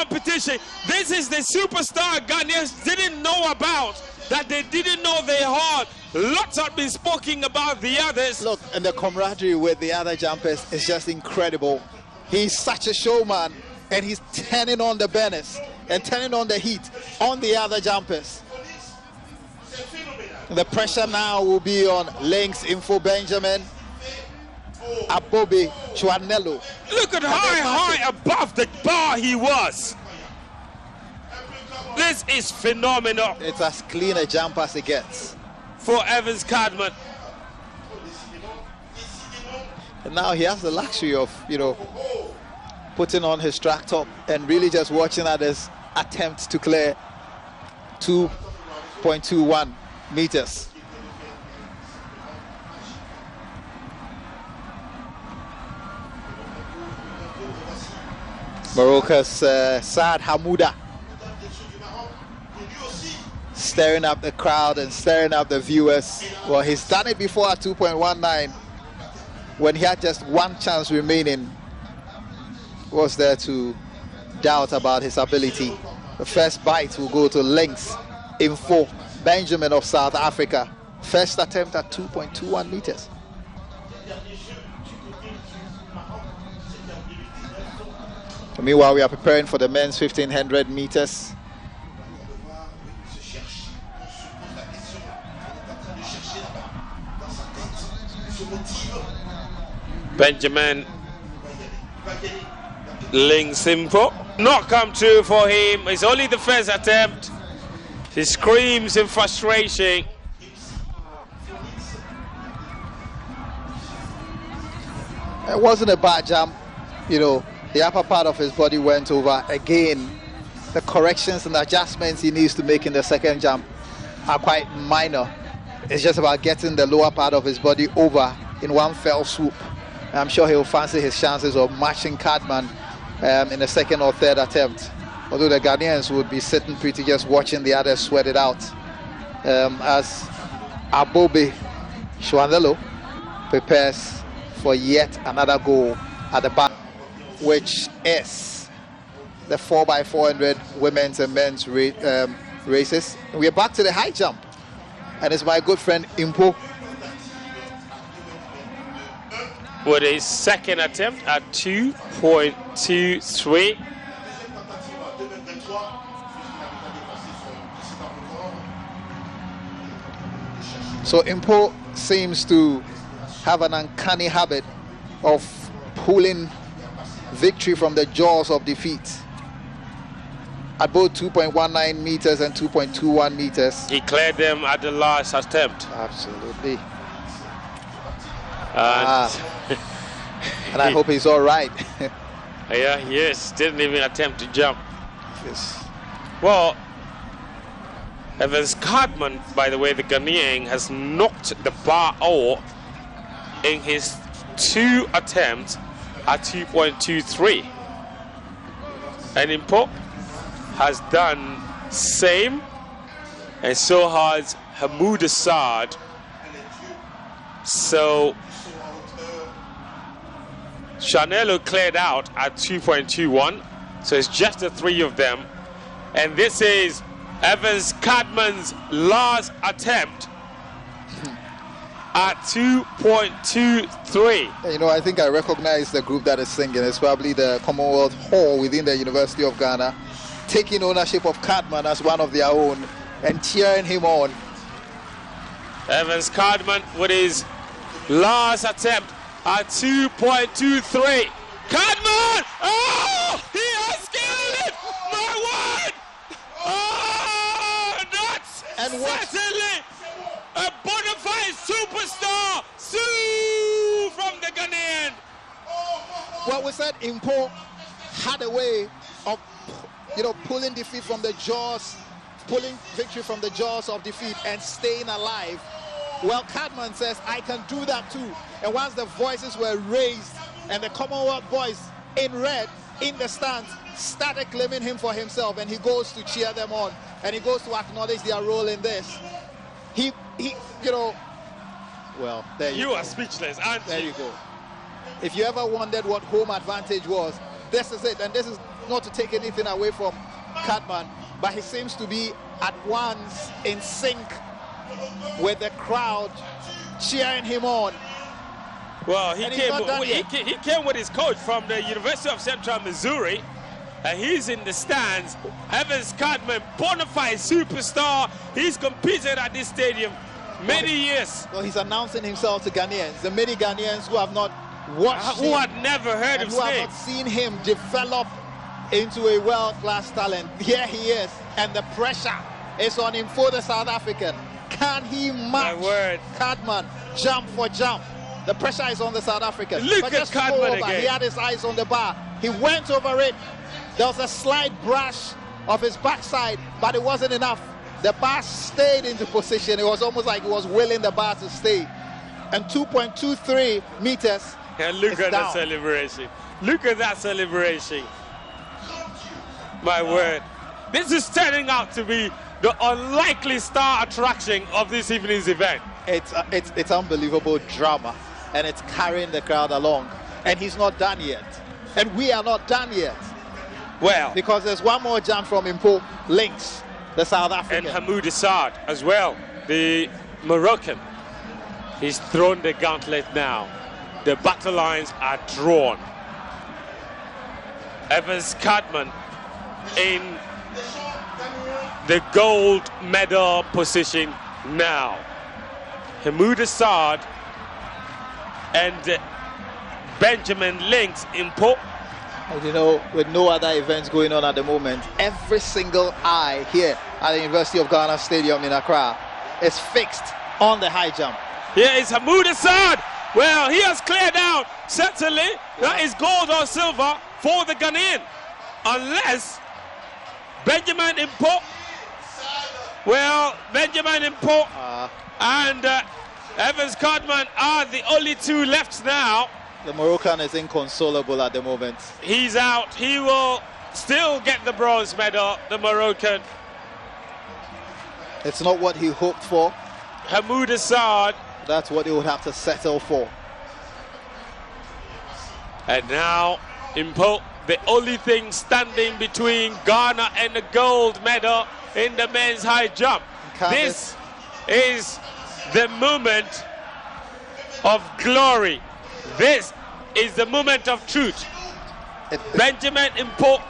competition. This is the superstar Ghanaians didn't know about, that they didn't know they had. Lots have been spoken about the others. Look, and the camaraderie with the other jumpers is just incredible. He's such a showman, and he's turning on the burners and turning on the heat on the other jumpers. The pressure now will be on Links, Info Benjamin, Abobi, Chuanello. Look at how high above the bar he was. This is phenomenal. It's as clean a jump as it gets for Evans Cadman. And now he has the luxury of, putting on his track top and really just watching others attempt to clear 2.21 meters. Morocco's Saad Hamouda stirring up the crowd and stirring up the viewers. Well, he's done it before at 2.19 when he had just one chance remaining. Was there to doubt about his ability. The first bite will go to Links, Info Benjamin of South Africa. First attempt at 2.21 meters. Meanwhile, we are preparing for the men's 1500 meters. Benjamin Links Info. Not come true for him. It's only the first attempt. He screams in frustration. It wasn't a bad jump. The upper part of his body went over. Again, the corrections and adjustments he needs to make in the second jump are quite minor. It's just about getting the lower part of his body over in one fell swoop. I'm sure he'll fancy his chances of matching Cadman in the second or third attempt. Although the Ghanaians would be sitting pretty just watching the others sweat it out. As Abobi Chuanello prepares for yet another goal at the back, which is the 4x400 women's and men's races. We're back to the high jump, and it's my good friend Impo with his second attempt at 2.23. So Impo seems to have an uncanny habit of pulling victory from the jaws of defeat at both 2.19 meters and 2.21 meters. He cleared them at the last attempt. Absolutely. And I hope he's all right. Yeah, yes, didn't even attempt to jump. Yes. Well, Evans Cadman, by the way, the Ghanaian, has knocked the bar out in his 2 attempts at 2.23. And Impo has done same, and so has Hamouda Saad. So Chanello cleared out at 2.21, so it's just the 3 of them. And this is Evans Cadman's last attempt at 2.23. I think I recognize the group that is singing. It's probably the Commonwealth Hall within the University of Ghana, taking ownership of Cadman as one of their own and cheering him on. Evans Cadman with his last attempt at 2.23. Cadman! Oh! He has killed it! My word! Oh! That's certainly a bona fide superstar! Sue from the Ghanaian! Well, we said Impo had a way of, pulling defeat from the jaws, pulling victory from the jaws of defeat and staying alive. Well, Cadman says, I can do that too. And once the voices were raised and the Commonwealth boys in red in the stands started claiming him for himself, and he goes to cheer them on and he goes to acknowledge their role in this. Well, there you go. You are speechless, aren't you? There you go. If you ever wondered what home advantage was, this is it. And this is not to take anything away from Cadman, but he seems to be at once in sync with the crowd cheering him on. Well, he came with his coach from the University of Central Missouri, and he's in the stands. Evans Cadman, bona fide superstar. He's competed at this stadium many years. Well, he's announcing himself to Ghanaians, the many Ghanaians who have not watched him, who had never heard and his who have name, not seen him develop into a world-class talent. Here he is, and the pressure is on him for the South African. Can he match Cadman jump for jump? The pressure is on the South African. Look at Cadman again. He had his eyes on the bar. He went over it. There was a slight brush of his backside, but it wasn't enough. The bar stayed into position. It was almost like he was willing the bar to stay. And 2.23 meters. And look at that celebration. Look at that celebration. My word. This is turning out to be the unlikely star attraction of this evening's event. It's unbelievable drama, and it's carrying the crowd along. And he's not done yet. And we are not done yet. Well, because there's one more jump from Impo Links, the South African. And Hamoud Assad as well, the Moroccan. He's thrown the gauntlet now. The battle lines are drawn. Evans Cadman in the gold medal position now. Hamoud Assad and Benjamin Links Impo. And you know, with no other events going on at the moment, every single eye here at the University of Ghana Stadium in Accra is fixed on the high jump. Here is Hamoud Assad. Well, he has cleared out. Certainly, that is gold or silver for the Ghanaian. Unless Benjamin Impo. Well, Benjamin Impo and Evans Cadman are the only two left now. The Moroccan is inconsolable at the moment. He's out. He will still get the bronze medal, the Moroccan. It's not what he hoped for. Hamoud Assad. That's what he would have to settle for. And now, Impo, the only thing standing between Ghana and the gold medal in the men's high jump. This is the moment of glory. This is the moment of truth. Benjamin Impo,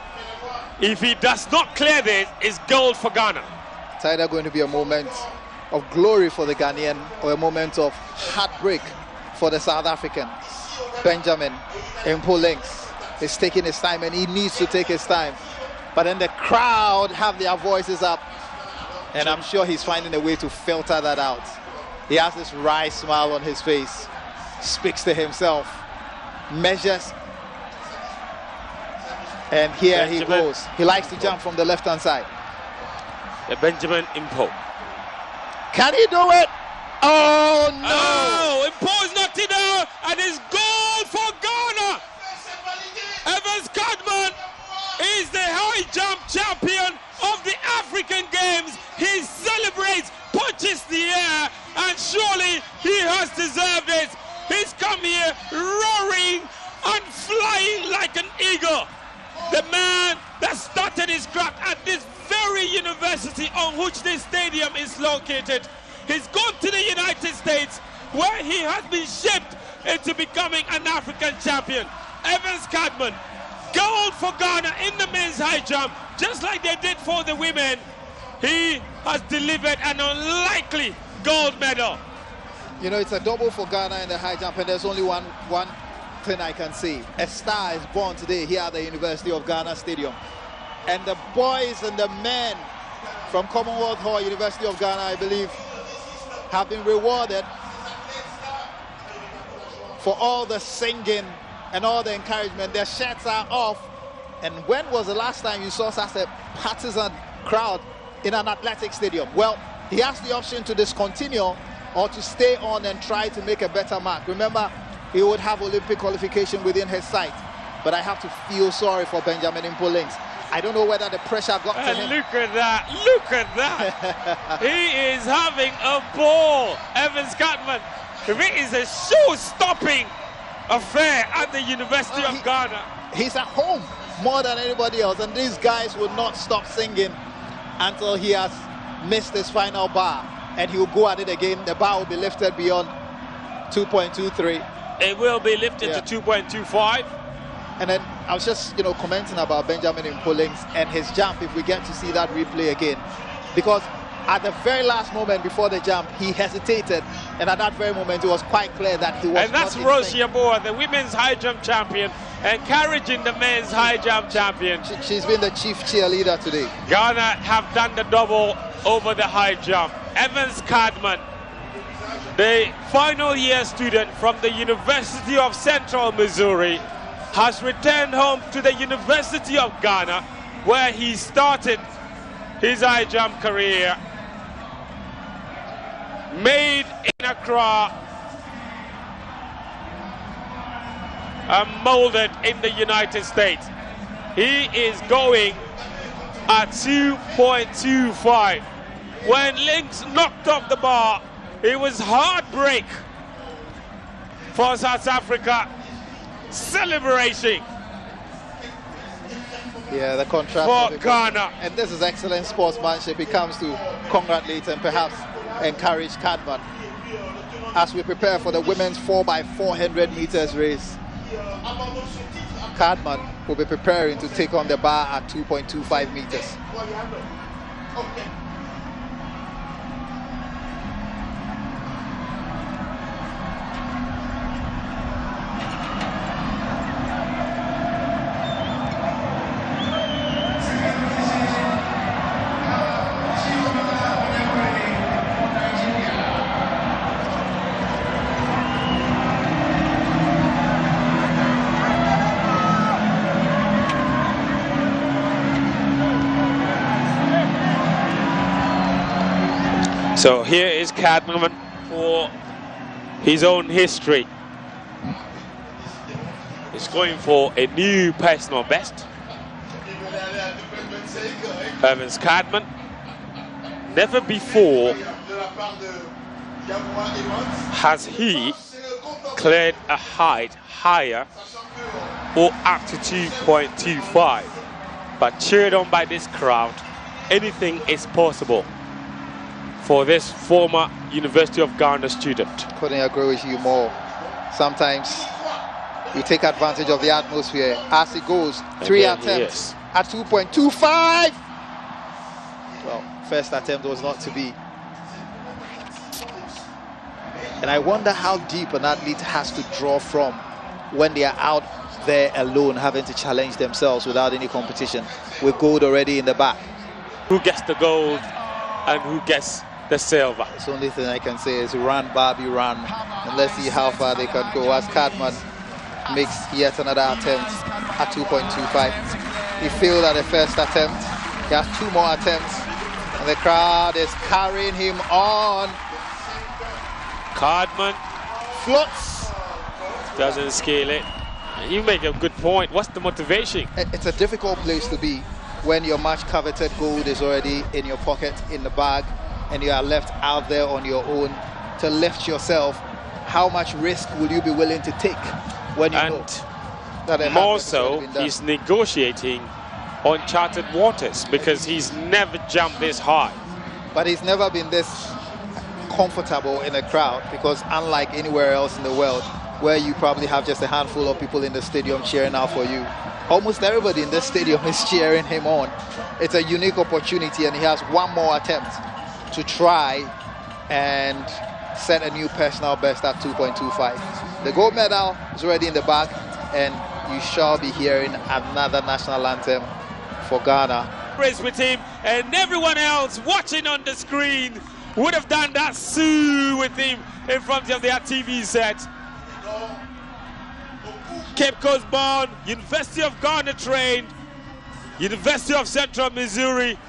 if he does not clear this, is gold for Ghana. It's either going to be a moment of glory for the Ghanaian or a moment of heartbreak for the South African. Benjamin Impo Links is taking his time, and he needs to take his time. But then the crowd have their voices up, and I'm sure he's finding a way to filter that out. He has this wry smile on his face, speaks to himself, measures, and here he goes. He likes to jump from the left-hand side. Benjamin Impo. Can he do it? Oh no! Oh, Impo is knocked it out, and it's gold for Ghana. Evans Cadman is the high jump champion of the African Games. He celebrates, punches the air, and surely he has deserved it. He's come here roaring and flying like an eagle. The man that started his craft at this very university on which this stadium is located. He's gone to the United States, where he has been shaped into becoming an African champion. Evans Cadman, gold for Ghana in the men's high jump, just like they did for the women. He has delivered an unlikely gold medal. You know, it's a double for Ghana in the high jump, and there's only one thing I can see. A star is born today here at the University of Ghana Stadium. And the boys and the men from Commonwealth Hall, University of Ghana, I believe, have been rewarded for all the singing and all the encouragement. Their shirts are off. And when was the last time you saw such a partisan crowd in an athletic stadium? Well, he has the option to discontinue or to stay on and try to make a better mark. Remember, he would have Olympic qualification within his sight. But I have to feel sorry for Benjamin Impo Links. I don't know whether the pressure got to him. Look at that, look at that. He is having a ball, Evans Cadman. It is a show-stopping affair at the University of Ghana. He's at home. more than anybody else, and these guys will not stop singing until he has missed his final bar, and he will go at it again. The bar will be lifted beyond 2.23. It will be lifted to 2.25. And then I was just, commenting about Benjamin Impoling's and his jump, if we get to see that replay again. Because at the very last moment before the jump, he hesitated. And at that very moment, it was quite clear that he was And that's Rose Yeboah, the women's high jump champion, encouraging the men's high jump champion. She's been the chief cheerleader today. Ghana have done the double over the high jump. Evans Cadman, the final year student from the University of Central Missouri, has returned home to the University of Ghana, where he started his high jump career. Made in Accra and molded in the United States. He is going at 2.25. When Links knocked off the bar, it was heartbreak for South Africa. Celebration. Yeah, the contrast for Ghana. And this is excellent sportsmanship. He comes to congratulate and perhaps encourage Cadman as we prepare for the women's 4x400 meters race. Cadman will be preparing to take on the bar at 2.25 meters. So here is Cadman for his own history. He's going for a new personal best. Evans Cadman. Never before has he cleared a height higher or up to 2.25. But cheered on by this crowd, anything is possible for this former University of Ghana student. Couldn't agree with you more. Sometimes you take advantage of the atmosphere as he goes. Three attempts at 2.25. Well, first attempt was not to be. And I wonder how deep an athlete has to draw from when they are out there alone, having to challenge themselves without any competition, with gold already in the back. Who gets the gold and who gets the silver? The only thing I can say is run, Barbie, run. And let's see how far they can go as Cadman makes yet another attempt at 2.25. He failed at the first attempt. He has two more attempts. And the crowd is carrying him on. Cadman floats. Doesn't scale it. You make a good point. What's the motivation? It's a difficult place to be when your much coveted gold is already in your pocket, in the bag, and you are left out there on your own to lift yourself. How much risk will you be willing to take when you know that more so, he's negotiating uncharted waters because he's never jumped this high. But he's never been this comfortable in a crowd, because unlike anywhere else in the world where you probably have just a handful of people in the stadium cheering out for you, almost everybody in this stadium is cheering him on. It's a unique opportunity, and he has one more attempt to try and set a new personal best at 2.25. The gold medal is already in the bag, and you shall be hearing another national anthem for Ghana. Race with him, and everyone else watching on the screen would have done that Sue with him in front of their TV set. Cape Coast born, University of Ghana trained, University of Central Missouri.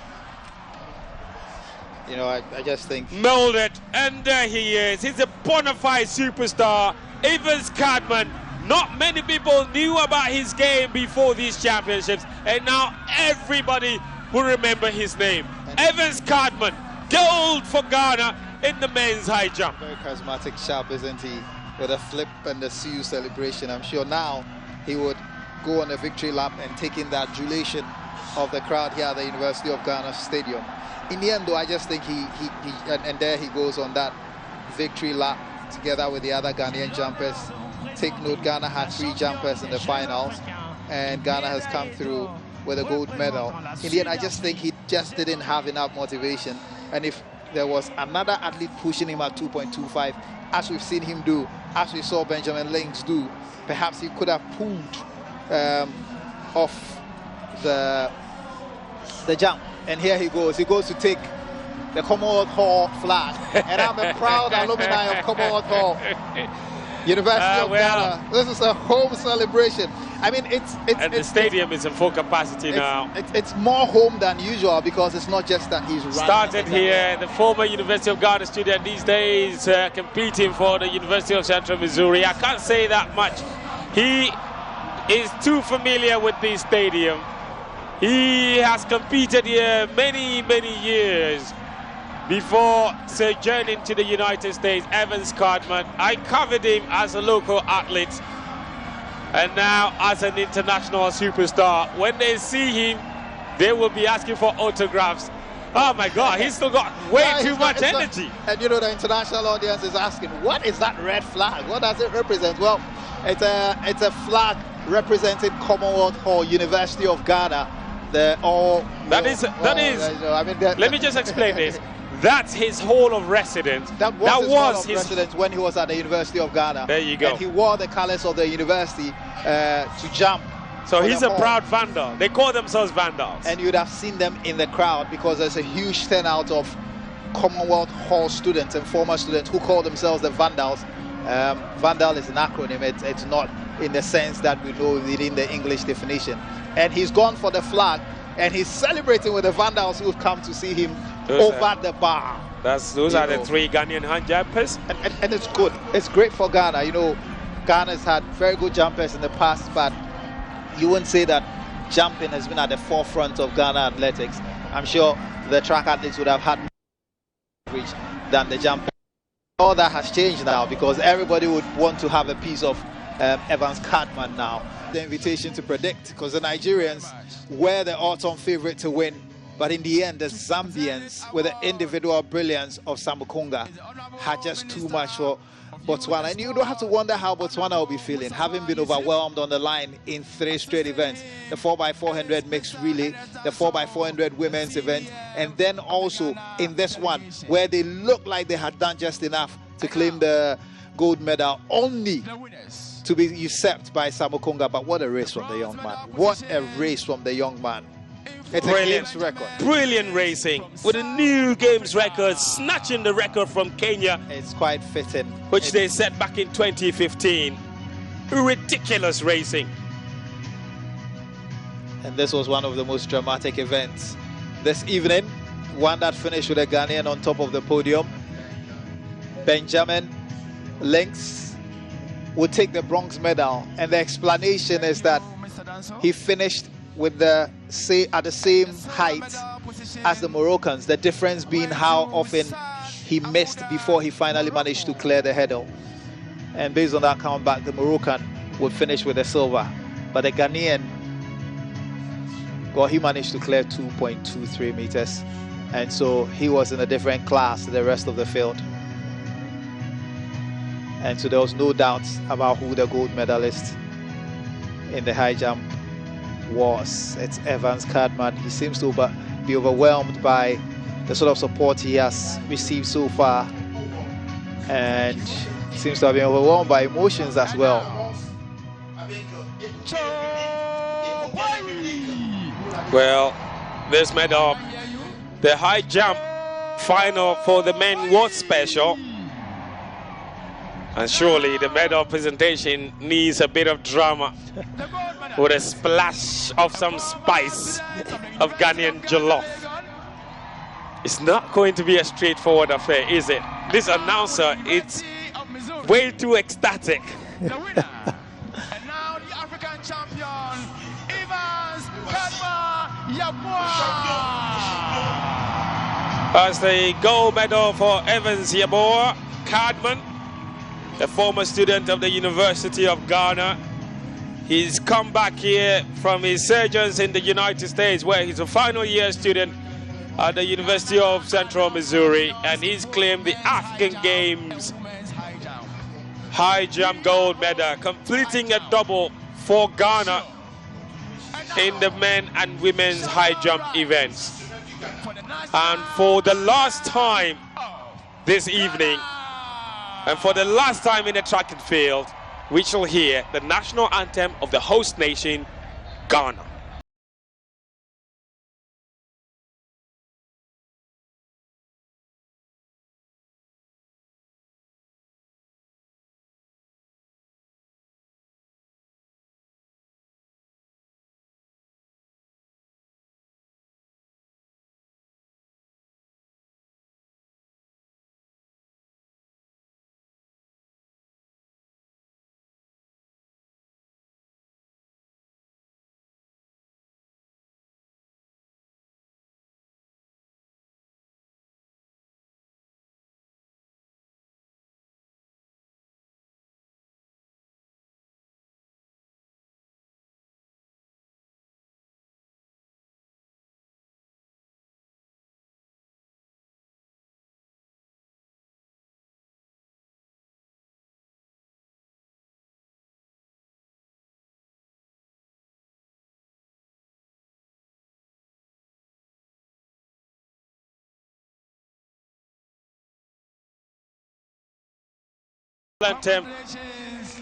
You know, I just think molded, and there he is. He's a bona fide superstar. Evans Cadman. Not many people knew about his game before these championships, and now everybody will remember his name. Evans Cadman, gold for Ghana in the men's high jump. Very charismatic, sharp, isn't he? With a flip and the Sioux celebration. I'm sure now he would go on a victory lap and take in the adulation of the crowd here at the University of Ghana Stadium. In the end, though, I just think and there he goes on that victory lap together with the other Ghanaian jumpers. Take note, Ghana had 3 jumpers in the finals, and Ghana has come through with a gold medal. In the end, I just think he just didn't have enough motivation, and if there was another athlete pushing him at 2.25, as we've seen him do, as we saw Benjamin Links do, perhaps he could have pulled off the jump. And here he goes to take the Commonwealth Hall flag, and I'm a proud alumni of Commonwealth Hall, University of Ghana. This is a home celebration. I mean, the stadium is in full capacity now. It's more home than usual because it's not just that he's started here. The former University of Ghana student these days competing for the University of Central Missouri. I can't say that much. He is too familiar with this stadium. He has competed here many years before sojourning to the United States. Evans Cadman, I covered him as a local athlete and now as an international superstar. When they see him, they will be asking for autographs. Oh my God, he's still got way too much energy. And you know, the international audience is asking, what is that red flag? What does it represent? Well, it's a flag representing Commonwealth Hall, University of Ghana. Let me just explain this. That's his hall of residence. That was his residence when he was at the University of Ghana. There you go. And he wore the colors of the university to jump. So he's a proud Vandal. They call themselves Vandals. And you'd have seen them in the crowd because there's a huge turnout of Commonwealth Hall students and former students who call themselves the Vandals. Vandal is an acronym. It's not in the sense that we know within the English definition. And he's gone for the flag, and he's celebrating with the Vandals who've come to see him over the bar. Those are the 3 Ghanaian hand jumpers. And it's good. It's great for Ghana. You know, Ghana's had very good jumpers in the past, but you wouldn't say that jumping has been at the forefront of Ghana athletics. I'm sure the track athletes would have had more coverage than the jumpers. All that has changed now because everybody would want to have a piece of Evans Cadman now. The invitation to predict, because the Nigerians were the autumn favorite to win, but in the end the Zambians, with the individual brilliance of Samukunga, had just too much for Botswana. And you don't have to wonder how Botswana will be feeling, having been overwhelmed on the line in 3 straight events: the 4x400 mixed relay, the 4x400 women's event, and then also in this one where they looked like they had done just enough to claim the gold medal, only to be usurped by Samukunga. But what a race from the young man. What a race from the young man. It's brilliant. A games record. Brilliant racing with a new games record, snatching the record from Kenya. It's quite fitting. Which they set back in 2015. Ridiculous racing. And this was one of the most dramatic events this evening. One that finished with a Ghanaian on top of the podium. Benjamin Links would take the bronze medal, and the explanation is that he finished with at the same height as the Moroccans, the difference being how often he missed before he finally managed to clear the hurdle. And based on that count back, the Moroccan would finish with the silver, but the Ghanaian, well, he managed to clear 2.23 meters, and so he was in a different class to the rest of the field. And so there was no doubt about who the gold medalist in the high jump was. It's Evans Cadman. He seems to be overwhelmed by the sort of support he has received so far, and seems to have been overwhelmed by emotions as well. Well, this medal, the high jump final for the men was special. And surely the medal presentation needs a bit of drama with a splash of some spice of Ghanaian jollof. It's not going to be a straightforward affair, is it? This announcer, it's way too ecstatic. The winner, and now the African champion, Evans Cadman. As the gold medal for Evans Cadman, a former student of the University of Ghana, He's come back here from his surgeons in the United States, where he's a final year student at the University of Central Missouri, and he's claimed the African Games high jump gold medal, completing a double for Ghana in the men and women's high jump events. And for the last time this evening, and for the last time in the track and field, we shall hear the national anthem of the host nation, Ghana. Anthem,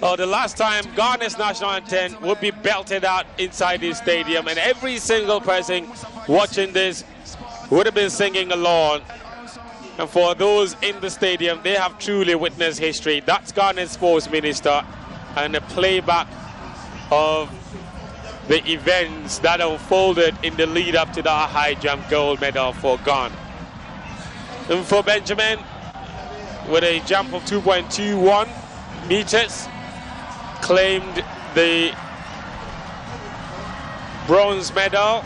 the last time Ghana's national anthem would be belted out inside this stadium, and every single person watching this would have been singing along. And for those in the stadium, they have truly witnessed history. That's Ghana's sports minister, and a playback of the events that unfolded in the lead up to the high jump gold medal for Ghana. And for Benjamin, with a jump of 2.21 meters, claimed the bronze medal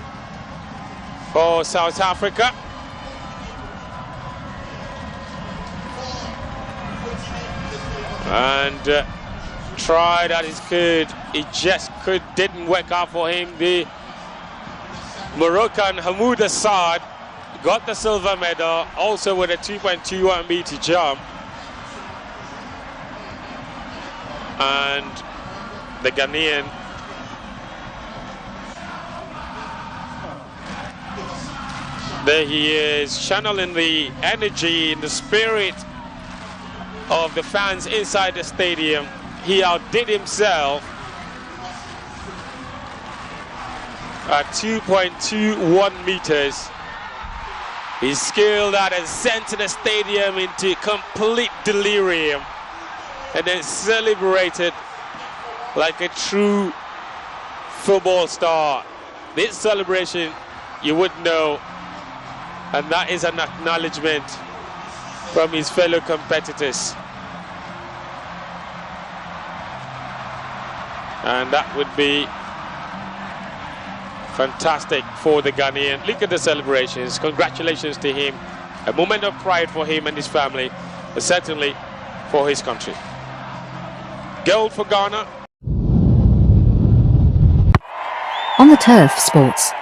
for South Africa. And tried at his could, it just didn't work out for him. The Moroccan Hamoud Assad got the silver medal, also with a 2.21 meter jump. And the Ghanaian there he is, channeling the energy and the spirit of the fans inside the stadium. He outdid himself at 2.21 meters. He scaled out and sent the stadium into complete delirium, and then celebrated like a true football star. This celebration, you would know, and that is an acknowledgement from his fellow competitors. And that would be fantastic for the Ghanaian. Look at the celebrations. Congratulations to him. A moment of pride for him and his family, but certainly for his country. Gold for Ghana. On the Turf Sports.